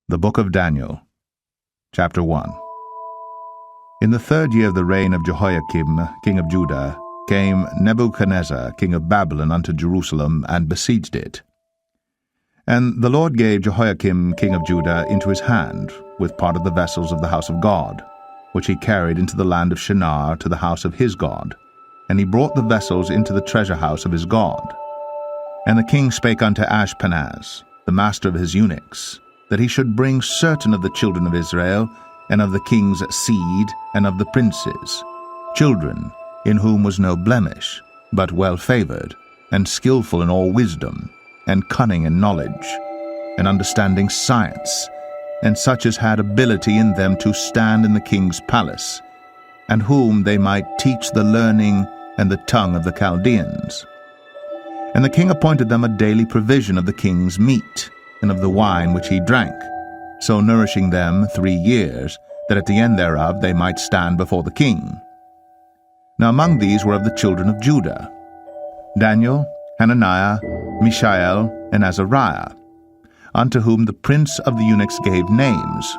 The Book of Daniel, Chapter 1. In the 3rd year of the reign of Jehoiakim, king of Judah, came Nebuchadnezzar, king of Babylon, unto Jerusalem, and besieged it. And the Lord gave Jehoiakim, king of Judah, into his hand, with part of the vessels of the house of God, which he carried into the land of Shinar to the house of his God. And he brought the vessels into the treasure house of his God. And the king spake unto Ashpenaz, the master of his eunuchs, that he should bring certain of the children of Israel, and of the king's seed, and of the princes, children in whom was no blemish, but well-favored, and skillful in all wisdom, and cunning in knowledge, and understanding science, and such as had ability in them to stand in the king's palace, and whom they might teach the learning and the tongue of the Chaldeans. And the king appointed them a daily provision of the king's meat, and of the wine which he drank, so nourishing them 3 years, that at the end thereof they might stand before the king. Now among these were of the children of Judah, Daniel, Hananiah, Mishael, and Azariah, unto whom the prince of the eunuchs gave names.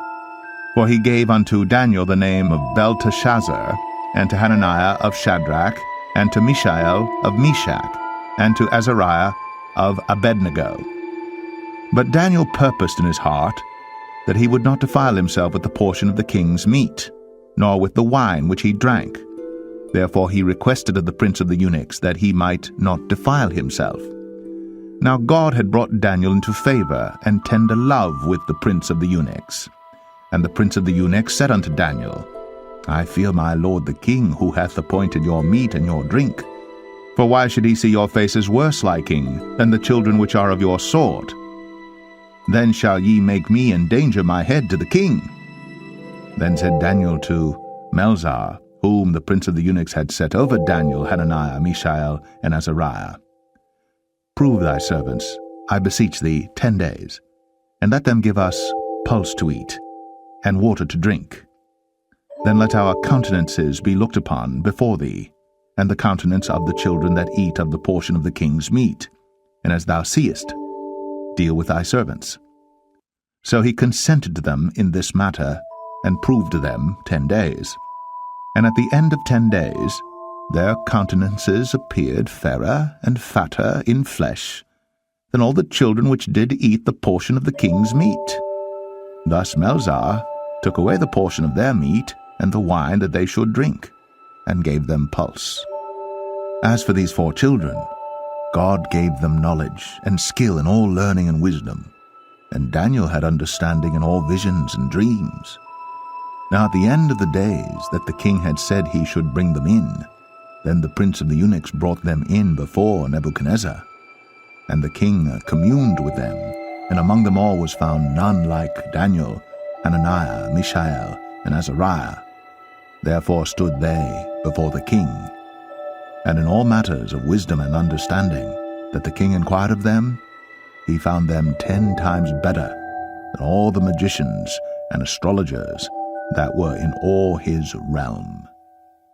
For he gave unto Daniel the name of Belteshazzar, and to Hananiah of Shadrach, and to Mishael of Meshach, and to Azariah of Abednego. But Daniel purposed in his heart that he would not defile himself with the portion of the king's meat, nor with the wine which he drank. Therefore he requested of the prince of the eunuchs that he might not defile himself. Now God had brought Daniel into favor and tender love with the prince of the eunuchs. And the prince of the eunuchs said unto Daniel, I fear my lord the king, who hath appointed your meat and your drink. For why should he see your faces worse liking than the children which are of your sort? Then shall ye make me endanger my head to the king. Then said Daniel to Melzar, whom the prince of the eunuchs had set over Daniel, Hananiah, Mishael, and Azariah, Prove thy servants, I beseech thee, 10 days, and let them give us pulse to eat, and water to drink. Then let our countenances be looked upon before thee, and the countenance of the children that eat of the portion of the king's meat, and as thou seest, deal with thy servants. So he consented to them in this matter, and proved to them 10 days. And at the end of 10 days, their countenances appeared fairer and fatter in flesh than all the children which did eat the portion of the king's meat. Thus Melzar took away the portion of their meat and the wine that they should drink, and gave them pulse. As for these 4 children, God gave them knowledge and skill in all learning and wisdom, and Daniel had understanding in all visions and dreams. Now at the end of the days that the king had said he should bring them in, then the prince of the eunuchs brought them in before Nebuchadnezzar. And the king communed with them, and among them all was found none like Daniel, Hananiah, Mishael, and Azariah. Therefore stood they before the king. And in all matters of wisdom and understanding that the king inquired of them, he found them 10 times better than all the magicians and astrologers that were in all his realm.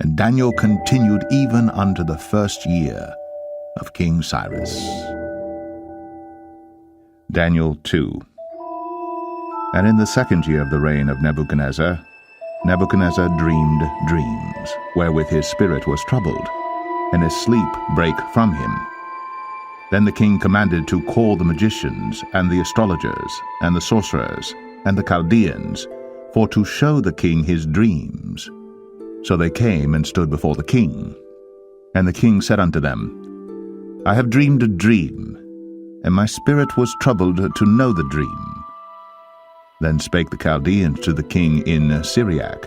And Daniel continued even unto the 1st year of King Cyrus. Daniel 2. And in the 2nd year of the reign of Nebuchadnezzar, Nebuchadnezzar dreamed dreams, wherewith his spirit was troubled, and his sleep brake from him. Then the king commanded to call the magicians, and the astrologers, and the sorcerers, and the Chaldeans, for to show the king his dreams. So they came and stood before the king. And the king said unto them, I have dreamed a dream, and my spirit was troubled to know the dream. Then spake the Chaldeans to the king in Syriac,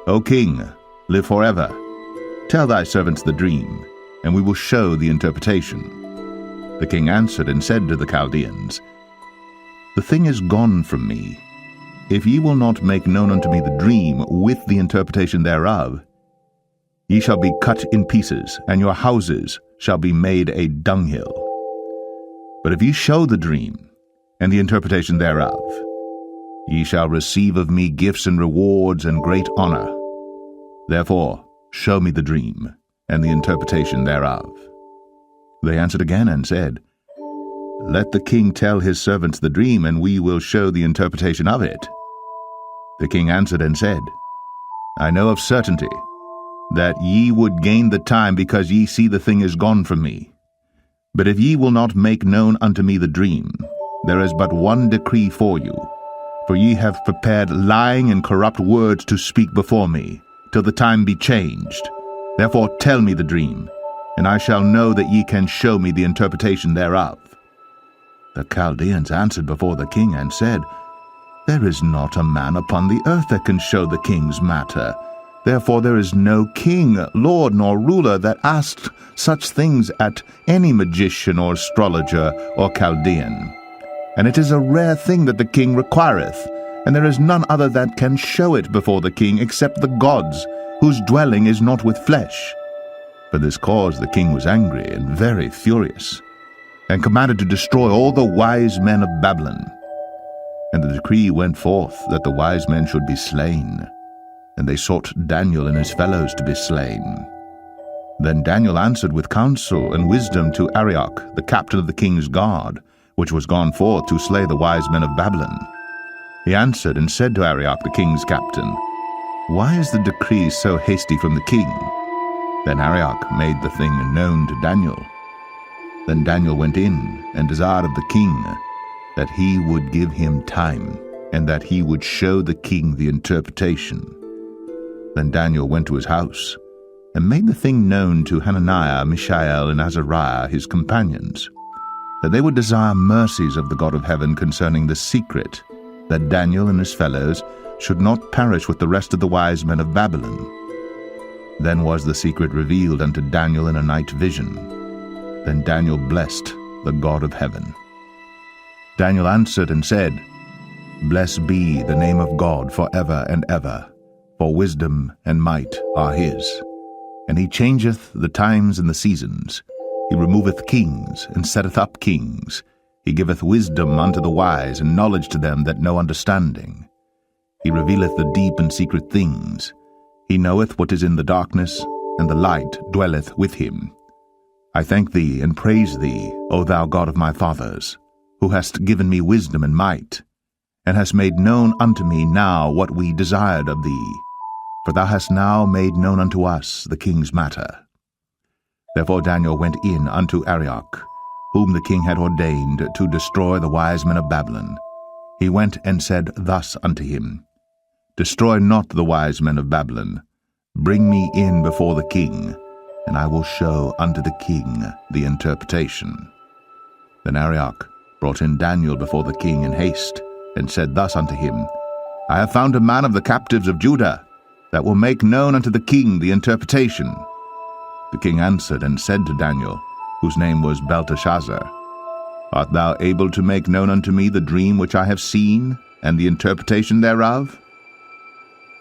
O king, live forever. Tell thy servants the dream, and we will show the interpretation. The king answered and said to the Chaldeans, The thing is gone from me. If ye will not make known unto me the dream with the interpretation thereof, ye shall be cut in pieces, and your houses shall be made a dunghill. But if ye show the dream and the interpretation thereof, ye shall receive of me gifts and rewards and great honor. Therefore show me the dream and the interpretation thereof. They answered again and said, Let the king tell his servants the dream, and we will show the interpretation of it. The king answered and said, I know of certainty that ye would gain the time, because ye see the thing is gone from me. But if ye will not make known unto me the dream, there is but one decree for you. For ye have prepared lying and corrupt words to speak before me, till the time be changed. Therefore tell me the dream, and I shall know that ye can show me the interpretation thereof. The Chaldeans answered before the king and said, There is not a man upon the earth that can show the king's matter. Therefore there is no king, lord, nor ruler that asked such things at any magician or astrologer or Chaldean. And it is a rare thing that the king requireth, and there is none other that can show it before the king except the gods, whose dwelling is not with flesh. For this cause the king was angry and very furious, and commanded to destroy all the wise men of Babylon. And the decree went forth that the wise men should be slain. And they sought Daniel and his fellows to be slain. Then Daniel answered with counsel and wisdom to Arioch, the captain of the king's guard, which was gone forth to slay the wise men of Babylon. He answered and said to Arioch, the king's captain, Why is the decree so hasty from the king? Then Arioch made the thing known to Daniel. Then Daniel went in and desired of the king that he would give him time, and that he would show the king the interpretation. Then Daniel went to his house, and made the thing known to Hananiah, Mishael, and Azariah, his companions, that they would desire mercies of the God of heaven concerning the secret, that Daniel and his fellows should not perish with the rest of the wise men of Babylon. Then was the secret revealed unto Daniel in a night vision. Then Daniel blessed the God of heaven. Daniel answered and said, Blessed be the name of God for ever and ever, for wisdom and might are his. And he changeth the times and the seasons. He removeth kings, and setteth up kings. He giveth wisdom unto the wise, and knowledge to them that know understanding. He revealeth the deep and secret things. He knoweth what is in the darkness, and the light dwelleth with him. I thank thee and praise thee, O thou God of my fathers, who hast given me wisdom and might, and hast made known unto me now what we desired of thee. For thou hast now made known unto us the king's matter. Therefore Daniel went in unto Arioch, whom the king had ordained to destroy the wise men of Babylon. He went and said thus unto him, Destroy not the wise men of Babylon. Bring me in before the king, and I will show unto the king the interpretation. Then Arioch brought in Daniel before the king in haste, and said thus unto him, I have found a man of the captives of Judah, that will make known unto the king the interpretation. The king answered and said to Daniel, whose name was Belteshazzar, Art thou able to make known unto me the dream which I have seen, and the interpretation thereof?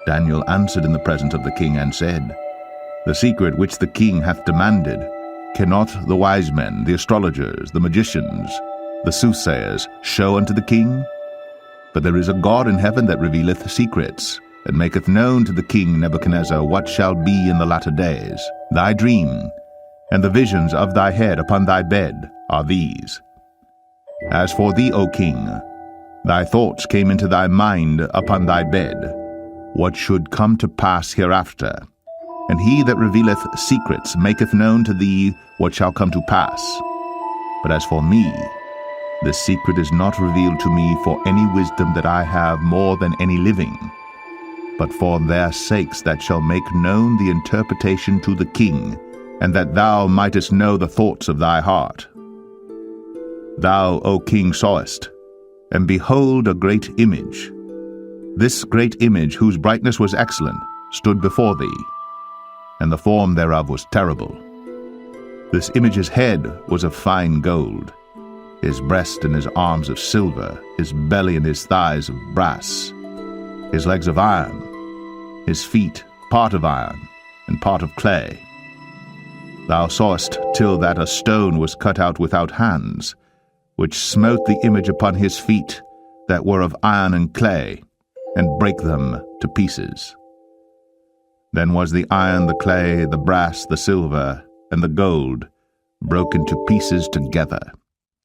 Daniel answered in the presence of the king and said, The secret which the king hath demanded, cannot the wise men, the astrologers, the magicians, the soothsayers, show unto the king? But there is a God in heaven that revealeth secrets, and maketh known to the king Nebuchadnezzar what shall be in the latter days. Thy dream, and the visions of thy head upon thy bed, are these. As for thee, O king, thy thoughts came into thy mind upon thy bed, what should come to pass hereafter. And he that revealeth secrets maketh known to thee what shall come to pass. But as for me, this secret is not revealed to me for any wisdom that I have more than any living, but for their sakes that shall make known the interpretation to the king, and that thou mightest know the thoughts of thy heart. Thou, O king, sawest, and behold a great image. This great image, whose brightness was excellent, stood before thee, and the form thereof was terrible. This image's head was of fine gold, his breast and his arms of silver, his belly and his thighs of brass, his legs of iron, his feet part of iron and part of clay. Thou sawest till that a stone was cut out without hands, which smote the image upon his feet that were of iron and clay, and brake them to pieces. Then was the iron, the clay, the brass, the silver, and the gold broken to pieces together,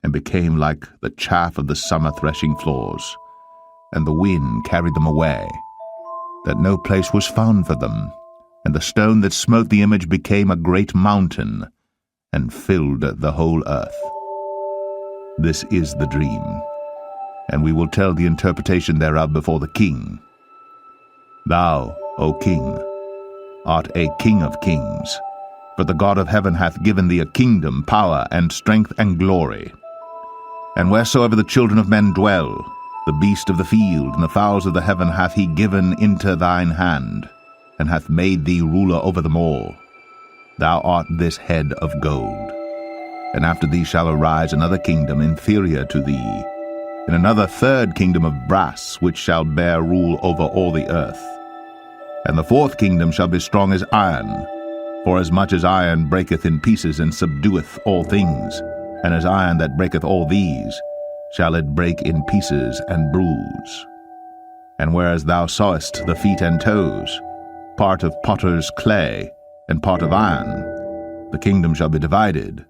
and became like the chaff of the summer threshing floors, and the wind carried them away, that no place was found for them, and the stone that smote the image became a great mountain, and filled the whole earth. This is the dream, and we will tell the interpretation thereof before the king. Thou, O king, art a king of kings, for the God of heaven hath given thee a kingdom, power, and strength, and glory. And wheresoever the children of men dwell, the beast of the field and the fowls of the heaven hath he given into thine hand, and hath made thee ruler over them all. Thou art this head of gold. And after thee shall arise another kingdom inferior to thee, and another third kingdom of brass, which shall bear rule over all the earth. And the fourth kingdom shall be strong as iron, forasmuch as iron breaketh in pieces and subdueth all things, and as iron that breaketh all these, shall it break in pieces and bruise. And whereas thou sawest the feet and toes, part of potter's clay, and part of iron, the kingdom shall be divided.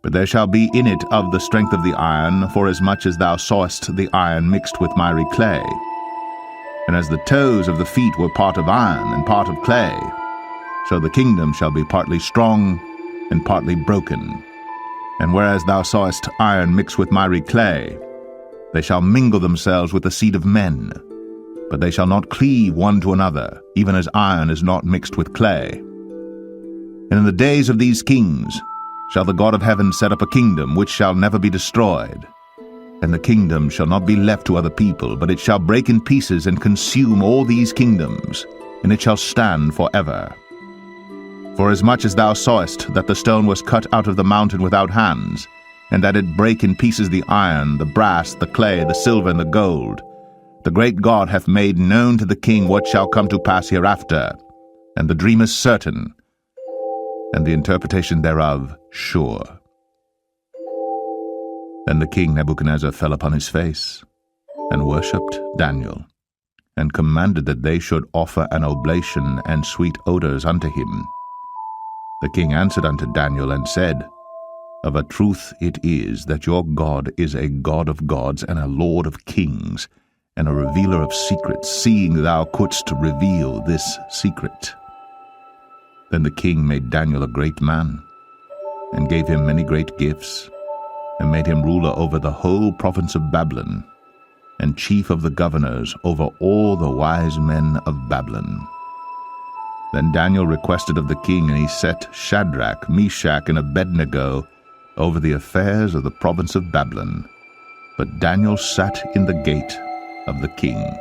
But there shall be in it of the strength of the iron, forasmuch as thou sawest the iron mixed with miry clay. And as the toes of the feet were part of iron and part of clay, so the kingdom shall be partly strong and partly broken. And whereas thou sawest iron mixed with miry clay, they shall mingle themselves with the seed of men, but they shall not cleave one to another, even as iron is not mixed with clay. And in the days of these kings shall the God of heaven set up a kingdom which shall never be destroyed. And the kingdom shall not be left to other people, but it shall break in pieces and consume all these kingdoms, and it shall stand forever. Forasmuch as thou sawest that the stone was cut out of the mountain without hands, and that it brake in pieces the iron, the brass, the clay, the silver, and the gold, the great God hath made known to the king what shall come to pass hereafter, and the dream is certain, and the interpretation thereof sure. Then the king Nebuchadnezzar fell upon his face, and worshipped Daniel, and commanded that they should offer an oblation and sweet odors unto him. The king answered unto Daniel, and said, Of a truth it is that your God is a God of gods, and a Lord of kings, and a revealer of secrets, seeing thou couldst reveal this secret. Then the king made Daniel a great man, and gave him many great gifts, and made him ruler over the whole province of Babylon, and chief of the governors over all the wise men of Babylon. Then Daniel requested of the king, and he set Shadrach, Meshach, and Abednego over the affairs of the province of Babylon. But Daniel sat in the gate of the king.